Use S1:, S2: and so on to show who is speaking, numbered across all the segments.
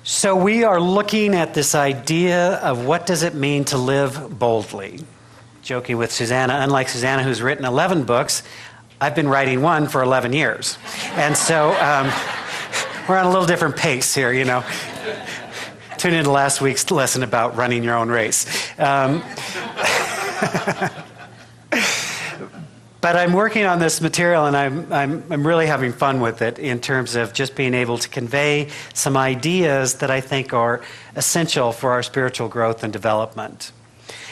S1: So we are looking at this idea of what does it mean to live boldly. Joking with Susanna, unlike Susanna who's written 11 books, I've been writing one for 11 years. And so we're on a little different pace here, you know. Tune into last week's lesson about running your own race. But I'm working on this material, and I'm really having fun with it in terms of just being able to convey some ideas that I think are essential for our spiritual growth and development.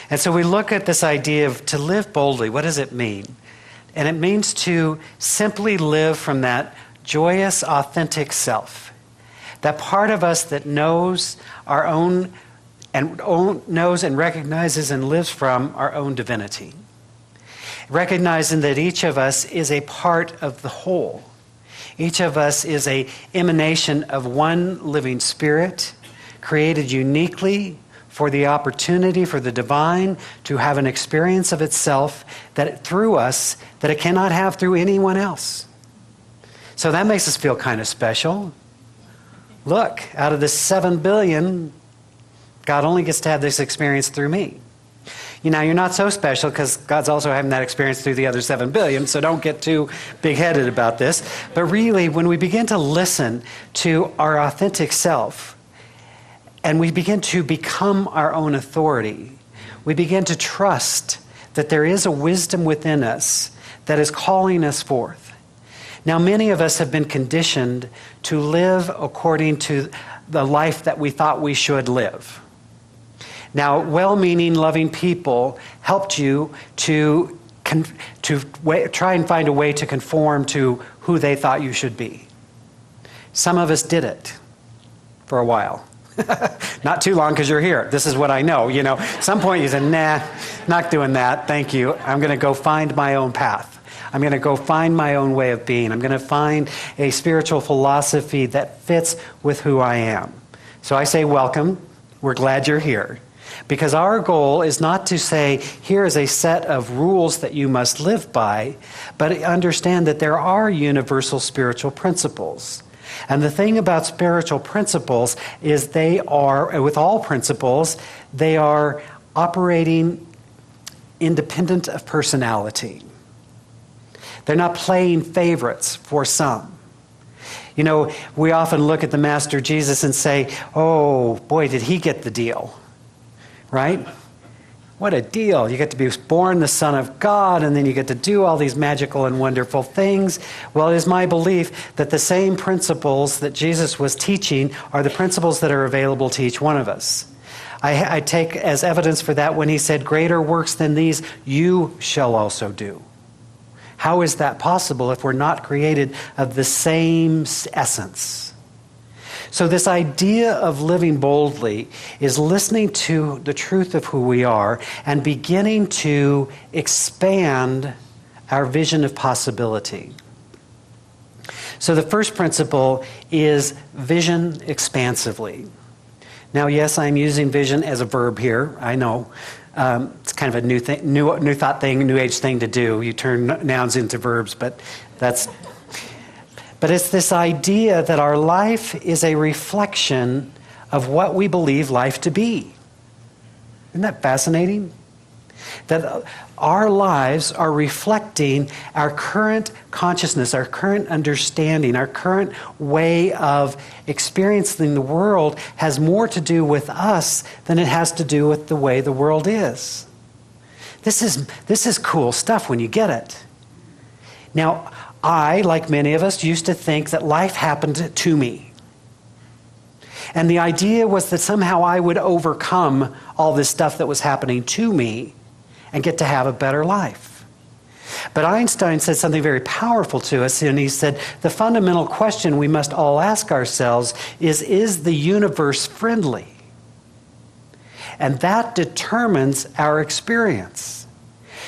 S1: And so we look at this idea of to live boldly. What does it mean? And it means to simply live from that joyous, authentic self. That part of us that knows our own and knows and recognizes and lives from our own divinity. Recognizing that each of us is a part of the whole. Each of us is an emanation of one living spirit, created uniquely for the opportunity for the divine to have an experience of itself through us that it cannot have through anyone else. So that makes us feel kind of special. Look, out of the 7 billion, God only gets to have this experience through me. You know, you're not so special because God's also having that experience through the other 7 billion, so don't get too big-headed about this. But really, when we begin to listen to our authentic self, and we begin to become our own authority, we begin to trust that there is a wisdom within us that is calling us forth. Now, many of us have been conditioned to live according to the life that we thought we should live. Now, well-meaning, loving people helped you to try and find a way to conform to who they thought you should be. Some of us did it for a while. Not too long because you're here. This is what I know. You know, at some point you said, nah, not doing that. Thank you. I'm going to go find my own path. I'm going to go find my own way of being. I'm going to find a spiritual philosophy that fits with who I am. So I say welcome. We're glad you're here. Because our goal is not to say, here is a set of rules that you must live by, but understand that there are universal spiritual principles. And the thing about spiritual principles is they are, with all principles, they are operating independent of personality. They're not playing favorites for some. You know, we often look at the Master Jesus and say, oh, boy, did he get the deal. Right? What a deal. You get to be born the Son of God, and then you get to do all these magical and wonderful things. Well, it is my belief that the same principles that Jesus was teaching are the principles that are available to each one of us. I take as evidence for that when he said, greater works than these you shall also do. How is that possible if we're not created of the same essence? So this idea of living boldly is listening to the truth of who we are and beginning to expand our vision of possibility. So the first principle is vision expansively. Now, yes, I'm using vision as a verb here. I know. It's kind of a new thought thing, new age thing to do. You turn nouns into verbs, but it's this idea that our life is a reflection of what we believe life to be. Isn't that fascinating? That our lives are reflecting our current consciousness, our current understanding, our current way of experiencing the world has more to do with us than it has to do with the way the world is. This is cool stuff when you get it. Now, I, like many of us, used to think that life happened to me. And the idea was that somehow I would overcome all this stuff that was happening to me and get to have a better life. But Einstein said something very powerful to us, and he said, the fundamental question we must all ask ourselves is the universe friendly? And that determines our experience.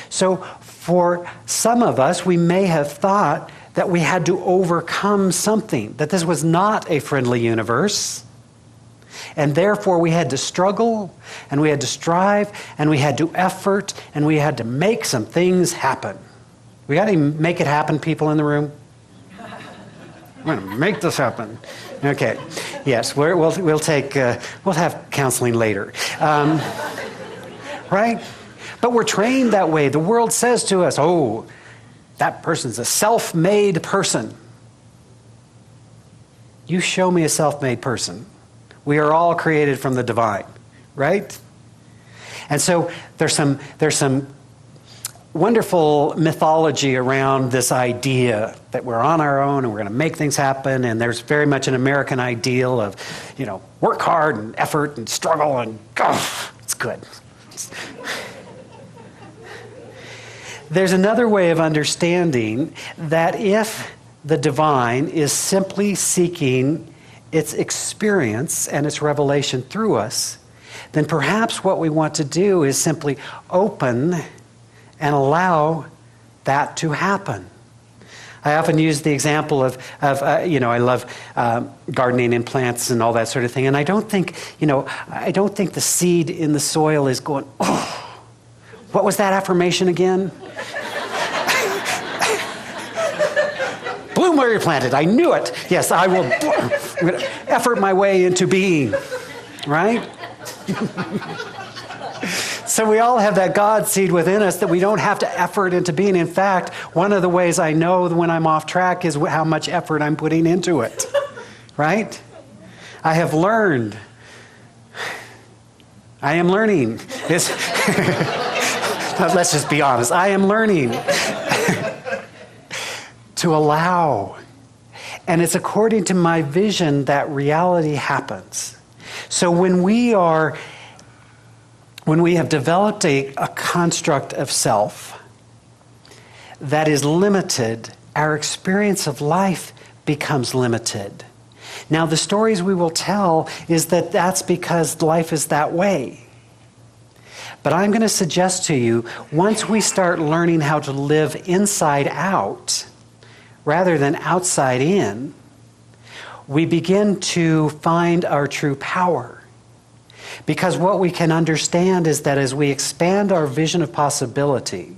S1: So for some of us, we may have thought that we had to overcome something, that this was not a friendly universe. And therefore we had to struggle, and we had to strive, and we had to effort, and we had to make some things happen. We got to make it happen, people in the room? I'm going to make this happen. Okay. Yes, we'll have counseling later. Right? But we're trained that way. The world says to us, oh, that person's a self-made person. You show me a self-made person. We are all created from the divine, right? And so there's some wonderful mythology around this idea that we're on our own and we're going to make things happen. And there's very much an American ideal of, work hard and effort and struggle and it's good. There's another way of understanding that if the divine is simply seeking its experience and its revelation through us, then perhaps what we want to do is simply open and allow that to happen. I often use the example of I love gardening and plants and all that sort of thing, and I don't think the seed in the soil is going, oh, what was that affirmation again? Bloom where you're planted. I knew it. Yes, I will. I'm going to effort my way into being, right? So we all have that God seed within us that we don't have to effort into being. In fact, one of the ways I know when I'm off track is how much effort I'm putting into it, right? I have learned. I am learning. Let's just be honest. I am learning to allow. And it's according to my vision that reality happens. So when we have developed a construct of self that is limited, our experience of life becomes limited. Now, the stories we will tell is that that's because life is that way. But I'm going to suggest to you, once we start learning how to live inside out rather than outside in, we begin to find our true power. Because what we can understand is that as we expand our vision of possibility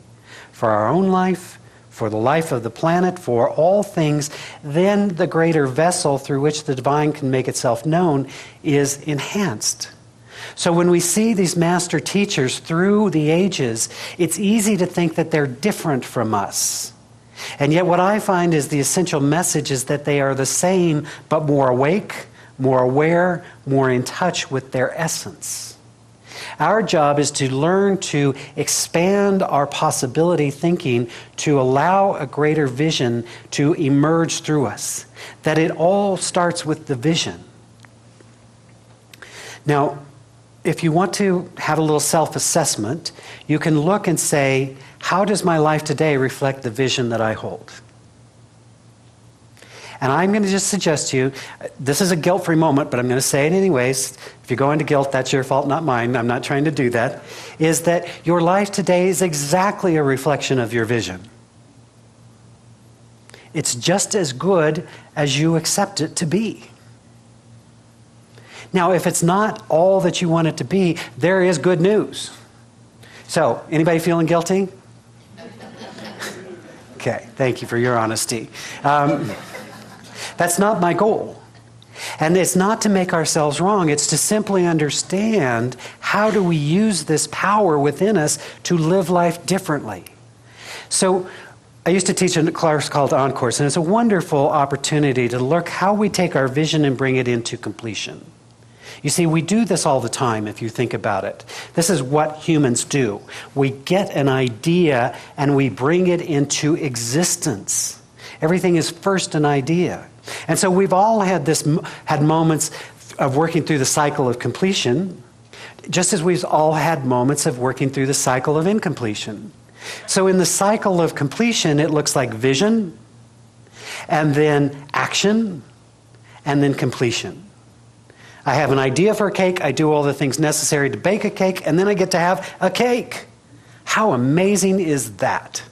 S1: for our own life, for the life of the planet, for all things, then the greater vessel through which the divine can make itself known is enhanced. So when we see these master teachers through the ages, it's easy to think that they're different from us. And yet what I find is the essential message is that they are the same, but more awake, more aware, more in touch with their essence. Our job is to learn to expand our possibility thinking to allow a greater vision to emerge through us. That it all starts with the vision. Now, if you want to have a little self-assessment, you can look and say, how does my life today reflect the vision that I hold? And I'm going to just suggest to you, this is a guilt-free moment, but I'm going to say it anyways. If you go into guilt, that's your fault, not mine. I'm not trying to do that. Is that your life today is exactly a reflection of your vision. It's just as good as you accept it to be. Now, if it's not all that you want it to be, there is good news. So, anybody feeling guilty? Okay, thank you for your honesty. That's not my goal. And it's not to make ourselves wrong. It's to simply understand how do we use this power within us to live life differently. So I used to teach a course called Encores, and it's a wonderful opportunity to look how we take our vision and bring it into completion. You see, we do this all the time if you think about it. This is what humans do. We get an idea and we bring it into existence. Everything is first an idea. And so we've all had moments of working through the cycle of completion, just as we've all had moments of working through the cycle of incompletion. So in the cycle of completion, it looks like vision, and then action, and then completion. I have an idea for a cake, I do all the things necessary to bake a cake, and then I get to have a cake. How amazing is that?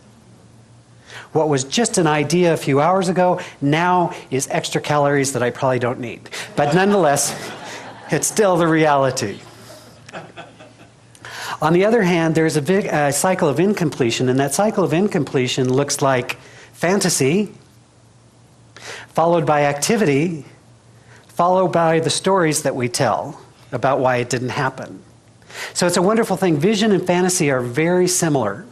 S1: What was just an idea a few hours ago now is extra calories that I probably don't need. But nonetheless, it's still the reality. On the other hand, there's a cycle of incompletion, and that cycle of incompletion looks like fantasy, followed by activity, followed by the stories that we tell about why it didn't happen. So it's a wonderful thing. Vision and fantasy are very similar,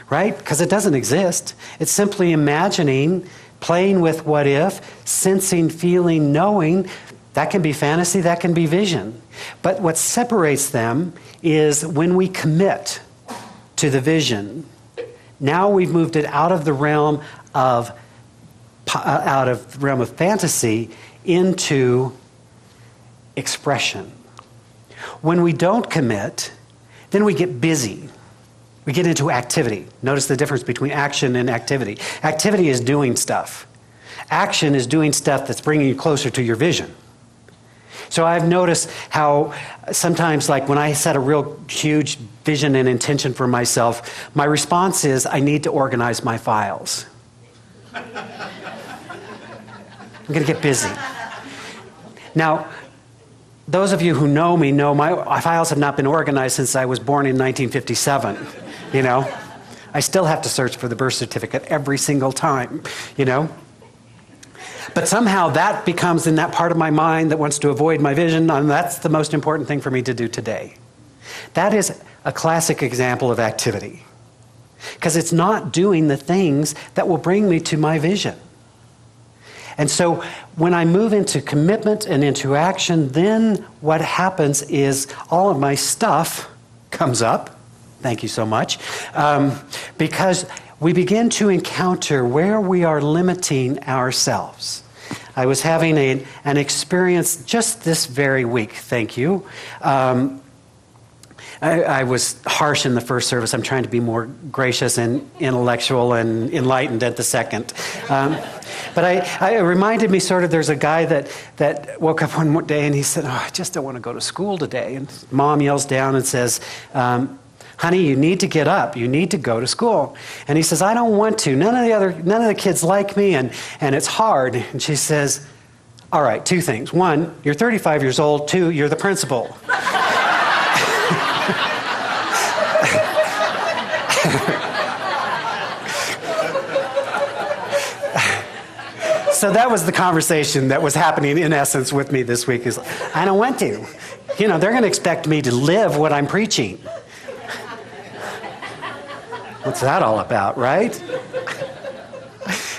S1: right? Because it doesn't exist. It's simply imagining, playing with what if, sensing, feeling, knowing. That can be fantasy, that can be vision. But what separates them is when we commit to the vision. Now we've moved it out of the realm of fantasy into expression. When we don't commit, then we get busy. We get into activity. Notice the difference between action and activity. Activity is doing stuff. Action is doing stuff that's bringing you closer to your vision. So I've noticed how sometimes, like when I set a real huge vision and intention for myself, my response is, I need to organize my files. I'm going to get busy. Now, those of you who know me know my files have not been organized since I was born in 1957, you know. I still have to search for the birth certificate every single time, you know. But somehow that becomes in that part of my mind that wants to avoid my vision, and that's the most important thing for me to do today. That is a classic example of activity, because it's not doing the things that will bring me to my vision. And so when I move into commitment and into action, then what happens is all of my stuff comes up. Thank you so much. Because we begin to encounter where we are limiting ourselves. I was having an experience just this very week, thank you. I was harsh in the first service. I'm trying to be more gracious and intellectual and enlightened at the second. But it reminded me sort of, there's a guy that woke up one day and he said, I just don't want to go to school today. And mom yells down and says, honey, you need to get up. You need to go to school. And he says, I don't want to. None of the kids like me, and it's hard. And she says, all right, two things. One, you're 35 years old. Two, you're the principal. So that was the conversation that was happening in essence with me this week. Is I don't want to. You know, they're going to expect me to live what I'm preaching. What's that all about, right?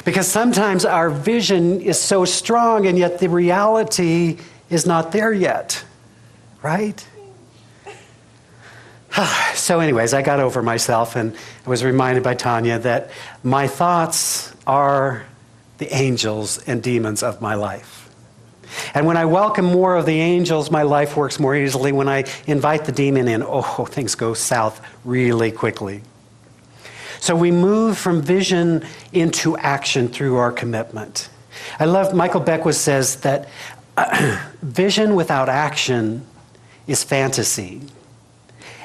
S1: Because sometimes our vision is so strong and yet the reality is not there yet, right? So anyways, I got over myself and I was reminded by Tanya that my thoughts are the angels and demons of my life. And when I welcome more of the angels, my life works more easily. When I invite the demon in, things go south really quickly. So we move from vision into action through our commitment. I love, Michael Beckwith says that vision without action is fantasy.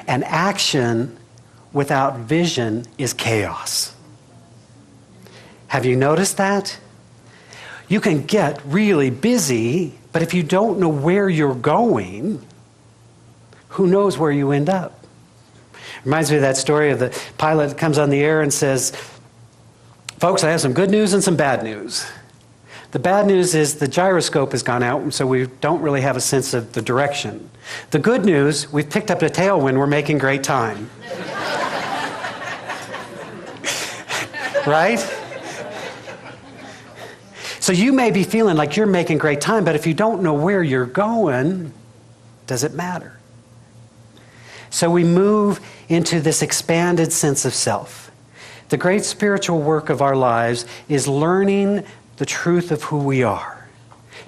S1: And action without vision is chaos. Have you noticed that? You can get really busy, but if you don't know where you're going, who knows where you end up? Reminds me of that story of the pilot that comes on the air and says, folks, I have some good news and some bad news. The bad news is the gyroscope has gone out, and so we don't really have a sense of the direction. The good news, we've picked up a tailwind, we're making great time. Right? So you may be feeling like you're making great time, but if you don't know where you're going, does it matter? So we move into this expanded sense of self. The great spiritual work of our lives is learning the truth of who we are.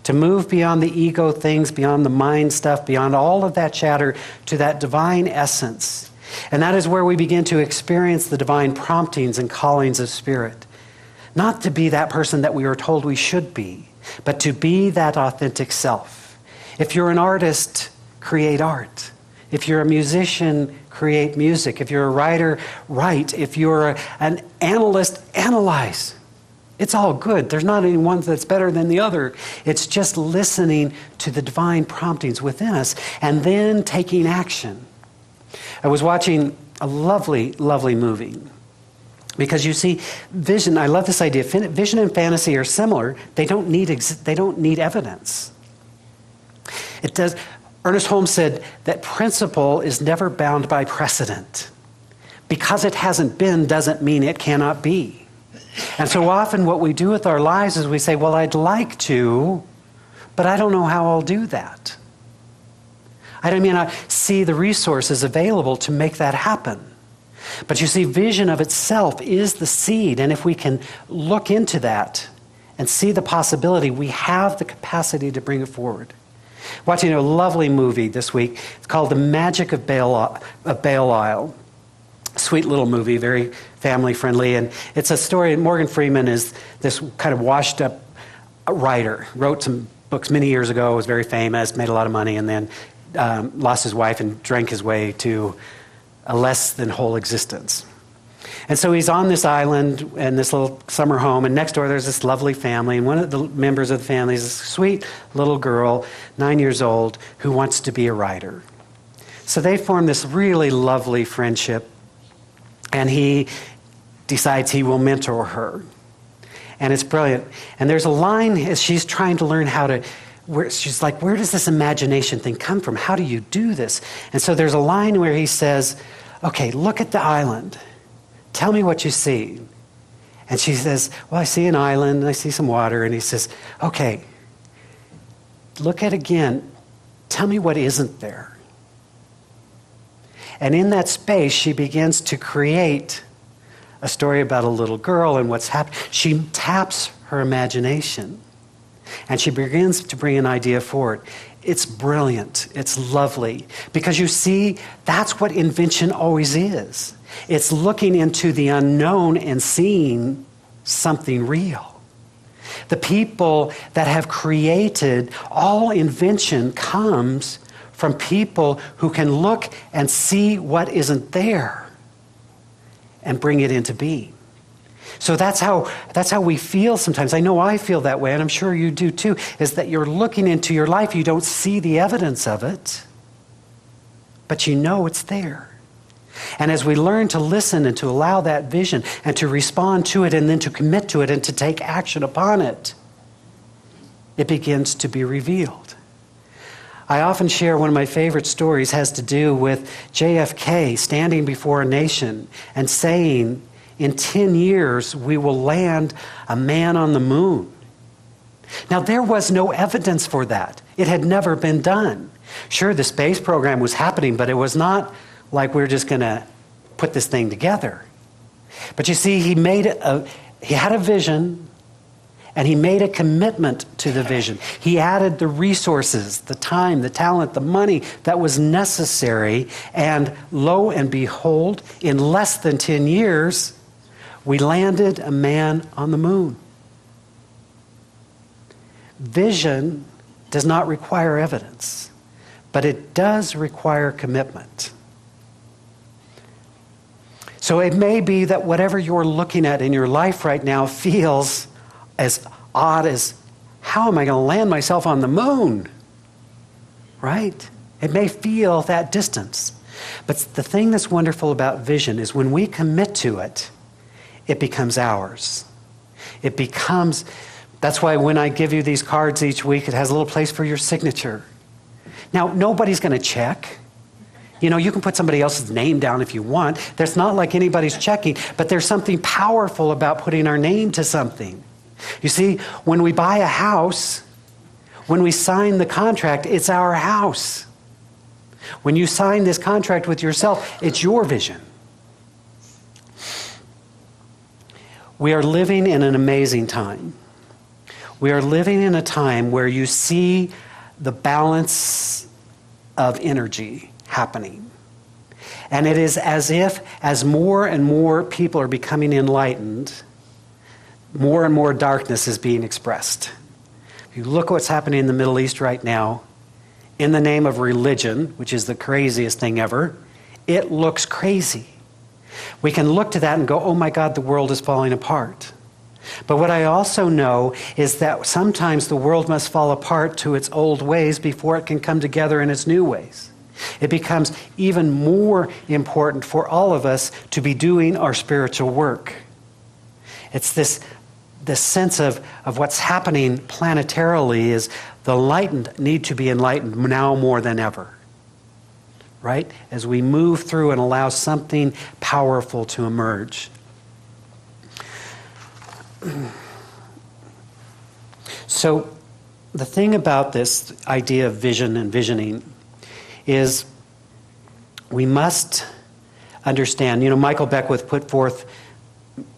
S1: To move beyond the ego things, beyond the mind stuff, beyond all of that chatter, to that divine essence. And that is where we begin to experience the divine promptings and callings of spirit. Not to be that person that we are told we should be, but to be that authentic self. If you're an artist, create art. If you're a musician, create music. If you're a writer, write. If you're an analyst, analyze. It's all good. There's not any one that's better than the other. It's just listening to the divine promptings within us and then taking action. I was watching a lovely, lovely movie. Because you see, vision, I love this idea. Vision and fantasy are similar. They don't need evidence. It does. Ernest Holmes said that principle is never bound by precedent. Because it hasn't been doesn't mean it cannot be. And so often what we do with our lives is we say, well, I'd like to, but I don't know how I'll do that. I mean, I see the resources available to make that happen. But you see, vision of itself is the seed. And if we can look into that and see the possibility, we have the capacity to bring it forward. Watching a lovely movie this week. It's called The Magic of Bale Isle. Sweet little movie, very family friendly. And it's a story. Morgan Freeman is this kind of washed up writer. Wrote some books many years ago, was very famous, made a lot of money, and then lost his wife and drank his way to a less than whole existence. And so he's on this island in this little summer home, and next door there's this lovely family, and one of the members of the family is a sweet little girl, 9 years old, who wants to be a writer. So they form this really lovely friendship, and he decides he will mentor her. And it's brilliant. And there's a line as she's trying to learn how to, she's like, where does this imagination thing come from? How do you do this? And so there's a line where he says, okay, look at the island. Tell me what you see. And she says, well, I see an island, and I see some water. And he says, okay, look at it again. Tell me what isn't there. And in that space, she begins to create a story about a little girl and what's happened. She taps her imagination, and she begins to bring an idea forward. It's brilliant. It's lovely. Because you see, that's what invention always is. It's looking into the unknown and seeing something real. The people that have created all invention comes from people who can look and see what isn't there and bring it into being. So that's how we feel sometimes. I know I feel that way, and I'm sure you do too, is that you're looking into your life, you don't see the evidence of it, but you know it's there. And as we learn to listen and to allow that vision and to respond to it and then to commit to it and to take action upon it, it begins to be revealed. I often share one of my favorite stories has to do with JFK standing before a nation and saying, in 10 years, we will land a man on the moon. Now, there was no evidence for that. It had never been done. Sure, the space program was happening, but it was not like we're just going to put this thing together. But you see, he had a vision, and he made a commitment to the vision. He added the resources, the time, the talent, the money that was necessary. And lo and behold, in less than 10 years, we landed a man on the moon. Vision does not require evidence, but it does require commitment. So it may be that whatever you're looking at in your life right now feels as odd as, how am I going to land myself on the moon? Right? It may feel that distance. But the thing that's wonderful about vision is when we commit to it, it becomes ours. It becomes, that's why when I give you these cards each week, it has a little place for your signature. Now, nobody's going to check. You know, you can put somebody else's name down if you want. There's not like anybody's checking, but there's something powerful about putting our name to something. You see, when we buy a house, when we sign the contract, it's our house. When you sign this contract with yourself, it's your vision. We are living in an amazing time. We are living in a time where you see the balance of energy happening. And it is as if, as more and more people are becoming enlightened, more and more darkness is being expressed. If you look at what's happening in the Middle East right now, in the name of religion, which is the craziest thing ever, it looks crazy. We can look to that and go, oh my God, the world is falling apart. But what I also know is that sometimes the world must fall apart to its old ways before it can come together in its new ways. It becomes even more important for all of us to be doing our spiritual work. It's this sense of what's happening planetarily is the enlightened need to be enlightened now more than ever. Right? As we move through and allow something powerful to emerge. So the thing about this idea of vision and visioning is we must understand, Michael Beckwith put forth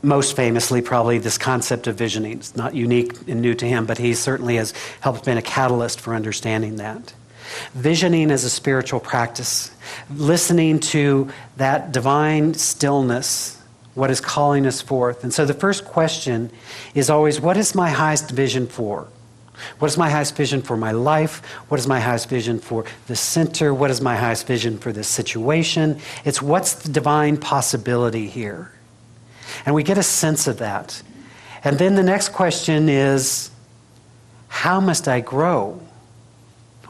S1: most famously probably this concept of visioning. It's not unique and new to him, but he certainly has helped been a catalyst for understanding that. Visioning is a spiritual practice. Listening to that divine stillness, what is calling us forth. And so the first question is always, what is my highest vision for? What is my highest vision for my life? What is my highest vision for the center? What is my highest vision for this situation? It's what's the divine possibility here? And we get a sense of that. And then the next question is, how must I grow?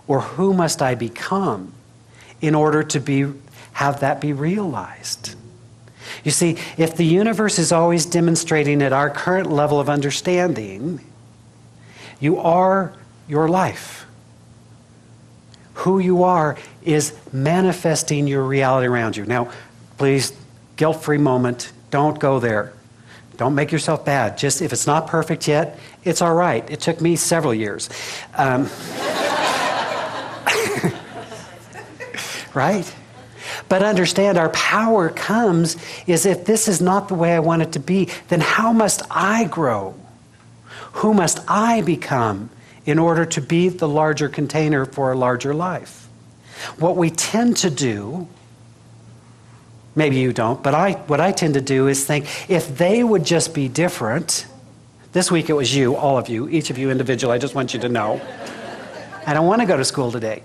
S1: Or who must I become in order to have that be realized? You see, if the universe is always demonstrating at our current level of understanding, you are your life. Who you are is manifesting your reality around you. Now, please, guilt-free moment. Don't go there. Don't make yourself bad. Just if it's not perfect yet, it's all right. It took me several years. Right? But understand our power comes is if this is not the way I want it to be, then how must I grow? Who must I become in order to be the larger container for a larger life? What we tend to do, maybe you don't, but what I tend to do is think, if they would just be different. This week it was you, all of you, each of you individually. I just want you to know. I don't want to go to school today.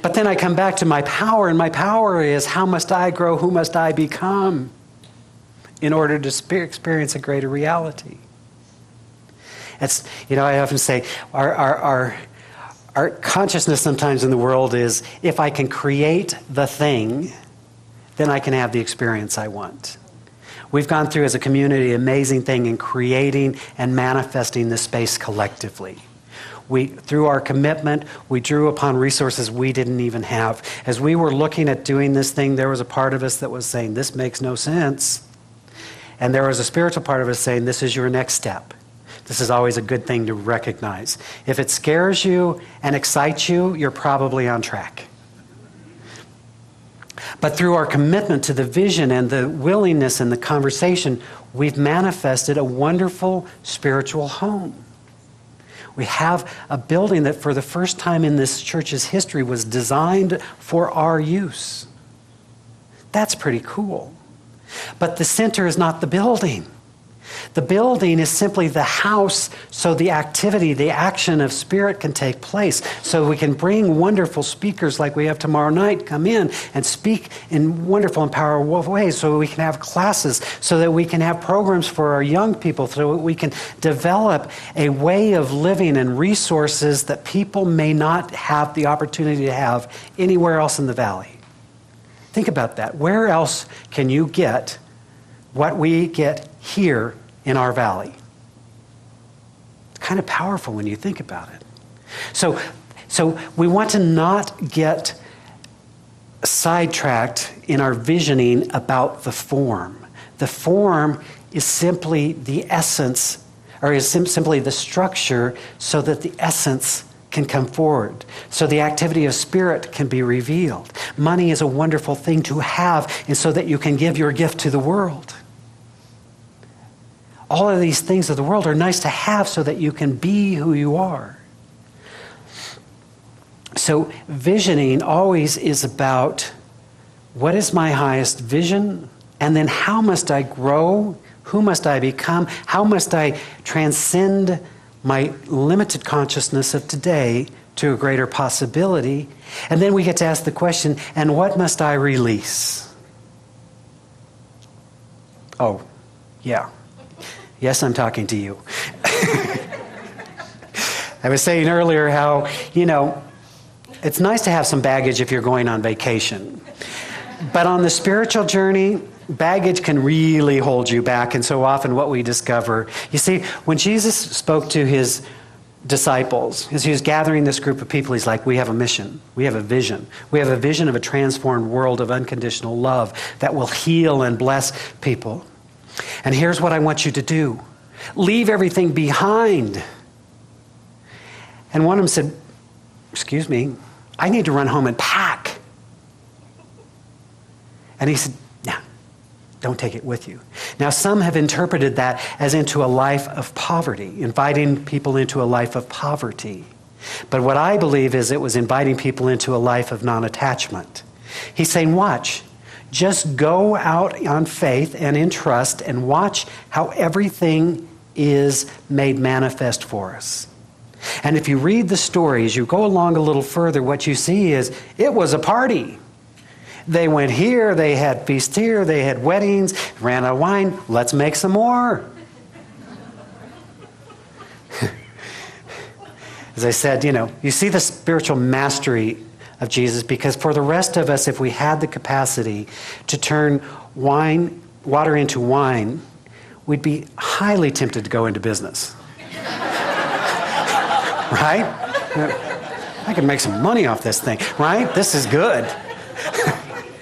S1: But then I come back to my power, and my power is, how must I grow? Who must I become in order to experience a greater reality? It's, I often say our consciousness sometimes in the world is, if I can create the thing, then I can have the experience I want. We've gone through as a community an amazing thing in creating and manifesting this space collectively. Through our commitment, we drew upon resources we didn't even have. As we were looking at doing this thing, there was a part of us that was saying, this makes no sense. And there was a spiritual part of us saying, this is your next step. This is always a good thing to recognize. If it scares you and excites you, you're probably on track. But through our commitment to the vision and the willingness and the conversation, we've manifested a wonderful spiritual home. We have a building that for the first time in this church's history was designed for our use. That's pretty cool. But the center is not the building. The building is simply the house so the activity, the action of spirit can take place. So we can bring wonderful speakers like we have tomorrow night come in and speak in wonderful and powerful ways, so we can have classes, so that we can have programs for our young people, so that we can develop a way of living and resources that people may not have the opportunity to have anywhere else in the valley. Think about that. Where else can you get what we get here in our valley? It's kind of powerful when you think about it. So we want to not get sidetracked in our visioning about the form. The form is simply the essence, or is simply the structure so that the essence can come forward, so the activity of spirit can be revealed. Money is a wonderful thing to have, and so that you can give your gift to the world. All of these things of the world are nice to have so that you can be who you are. So visioning always is about, what is my highest vision? And then how must I grow? Who must I become? How must I transcend my limited consciousness of today to a greater possibility? And then we get to ask the question, and what must I release? Oh, yeah. Yes, I'm talking to you. I was saying earlier how, it's nice to have some baggage if you're going on vacation. But on the spiritual journey, baggage can really hold you back. And so often what we discover, you see, when Jesus spoke to his disciples, as he was gathering this group of people, he's like, we have a mission. We have a vision. We have a vision of a transformed world of unconditional love that will heal and bless people. And here's what I want you to do. Leave everything behind. And one of them said, excuse me, I need to run home and pack. And he said, no, don't take it with you. Now, some have interpreted that as into a life of poverty, inviting people into a life of poverty. But what I believe is it was inviting people into a life of non-attachment. He's saying, watch, just go out on faith and in trust and watch how everything is made manifest for us. And if you read the stories, you go along a little further, what you see is it was a party. They went here, they had feast here, they had weddings, ran out of wine, let's make some more. As I said, you see the spiritual mastery of Jesus, because for the rest of us, if we had the capacity to turn water into wine, we'd be highly tempted to go into business. Right? I can make some money off this thing, right? This is good.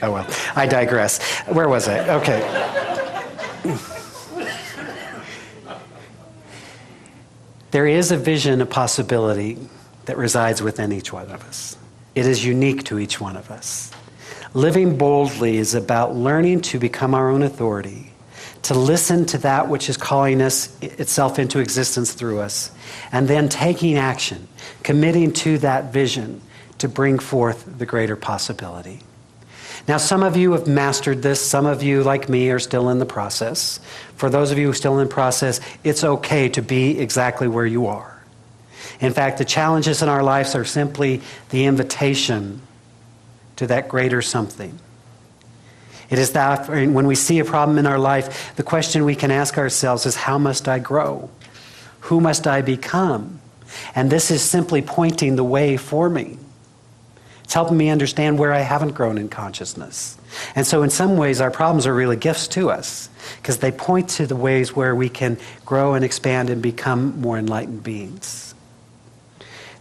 S1: Oh, well, I digress. Where was I? Okay. There is a vision, a possibility that resides within each one of us. It is unique to each one of us. Living boldly is about learning to become our own authority, to listen to that which is calling itself into existence through us, and then taking action, committing to that vision to bring forth the greater possibility. Now, some of you have mastered this. Some of you, like me, are still in the process. For those of you who are still in the process, it's okay to be exactly where you are. In fact, the challenges in our lives are simply the invitation to that greater something. It is that when we see a problem in our life, the question we can ask ourselves is, how must I grow? Who must I become? And this is simply pointing the way for me. It's helping me understand where I haven't grown in consciousness. And so in some ways, our problems are really gifts to us, because they point to the ways where we can grow and expand and become more enlightened beings.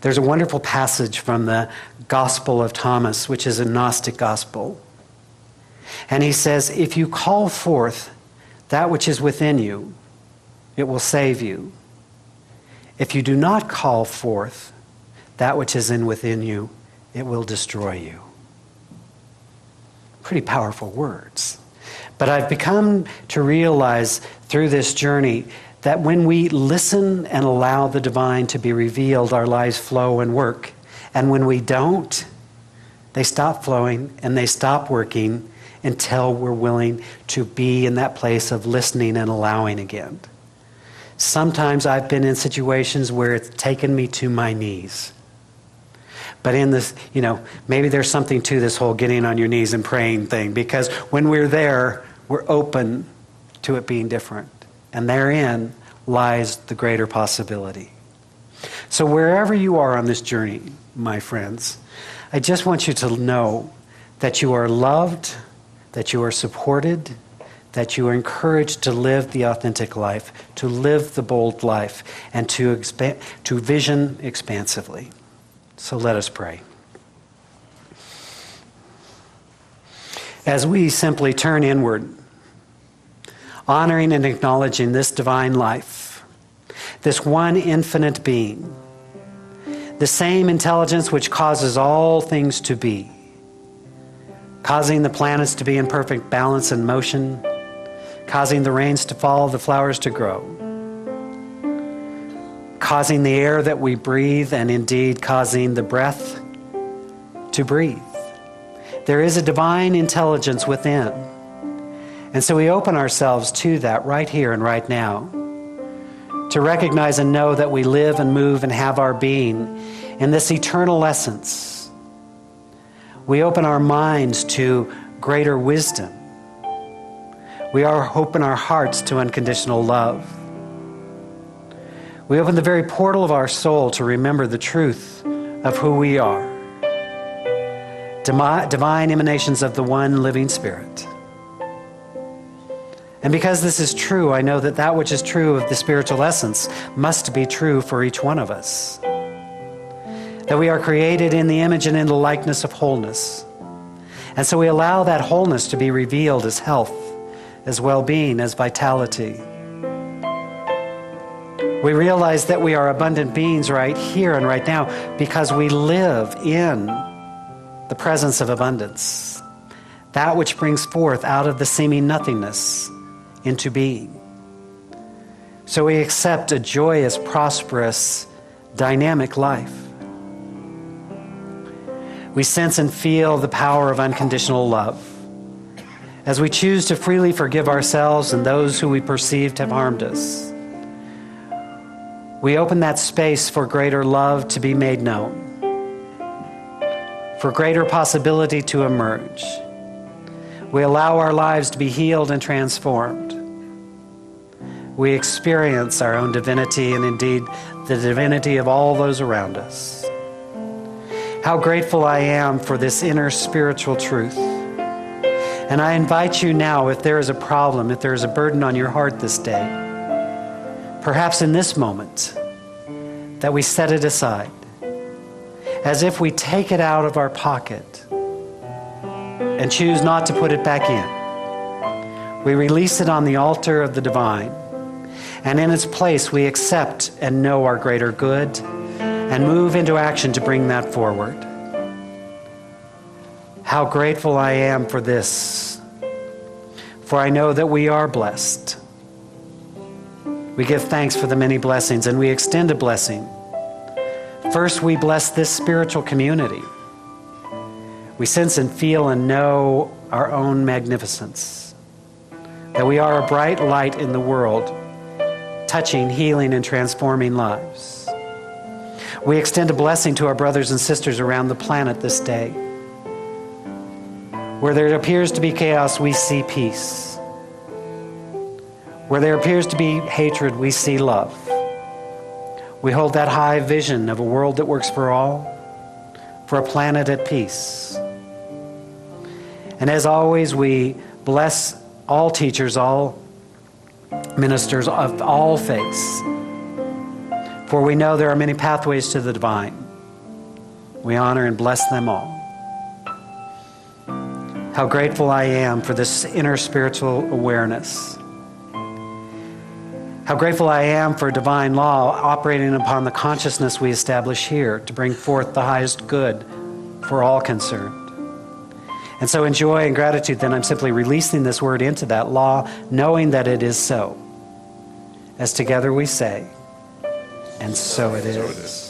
S1: There's a wonderful passage from the Gospel of Thomas, which is a Gnostic gospel. And he says, if you call forth that which is within you, it will save you. If you do not call forth that which is within you, it will destroy you. Pretty powerful words. But I've become to realize through this journey that when we listen and allow the divine to be revealed, our lives flow and work. And when we don't, they stop flowing and they stop working until we're willing to be in that place of listening and allowing again. Sometimes I've been in situations where it's taken me to my knees. But in this, maybe there's something to this whole getting on your knees and praying thing, because when we're there, we're open to it being different. And therein lies the greater possibility. So wherever you are on this journey, my friends, I just want you to know that you are loved, that you are supported, that you are encouraged to live the authentic life, to live the bold life, and to vision expansively. So let us pray. As we simply turn inward, honoring and acknowledging this divine life, this one infinite being, the same intelligence which causes all things to be, causing the planets to be in perfect balance and motion, causing the rains to fall, the flowers to grow, causing the air that we breathe, and indeed causing the breath to breathe. There is a divine intelligence within. And so we open ourselves to that right here and right now, to recognize and know that we live and move and have our being in this eternal essence. We open our minds to greater wisdom. We open our hearts to unconditional love. We open the very portal of our soul to remember the truth of who we are. Divine emanations of the one living Spirit. And because this is true, I know that that which is true of the spiritual essence must be true for each one of us. That we are created in the image and in the likeness of wholeness. And so we allow that wholeness to be revealed as health, as well-being, as vitality. We realize that we are abundant beings right here and right now because we live in the presence of abundance. That which brings forth out of the seeming nothingness into being. So we accept a joyous, prosperous, dynamic life. We sense and feel the power of unconditional love as we choose to freely forgive ourselves and those who we perceived have harmed us. We open that space for greater love to be made known, for greater possibility to emerge. We allow our lives to be healed and transformed. We experience our own divinity and indeed the divinity of all those around us. How grateful I am for this inner spiritual truth. And I invite you now, if there is a problem, if there is a burden on your heart this day, perhaps in this moment, that we set it aside, as if we take it out of our pocket and choose not to put it back in. We release it on the altar of the divine, and in its place we accept and know our greater good and move into action to bring that forward. How grateful I am for this, for I know that we are blessed. We give thanks for the many blessings, and we extend a blessing. First, we bless this spiritual community. We sense and feel and know our own magnificence, that we are a bright light in the world, touching, healing, and transforming lives. We extend a blessing to our brothers and sisters around the planet this day. Where there appears to be chaos, we see peace. Where there appears to be hatred, we see love. We hold that high vision of a world that works for all, for a planet at peace. And as always, we bless all teachers, all ministers of all faiths, for we know there are many pathways to the divine. We honor and bless them all. How grateful I am for this inner spiritual awareness. How grateful I am for divine law operating upon the consciousness we establish here to bring forth the highest good for all concerned. And so in joy and gratitude, then I'm simply releasing this word into that law, knowing that it is so. As together we say, and so it is.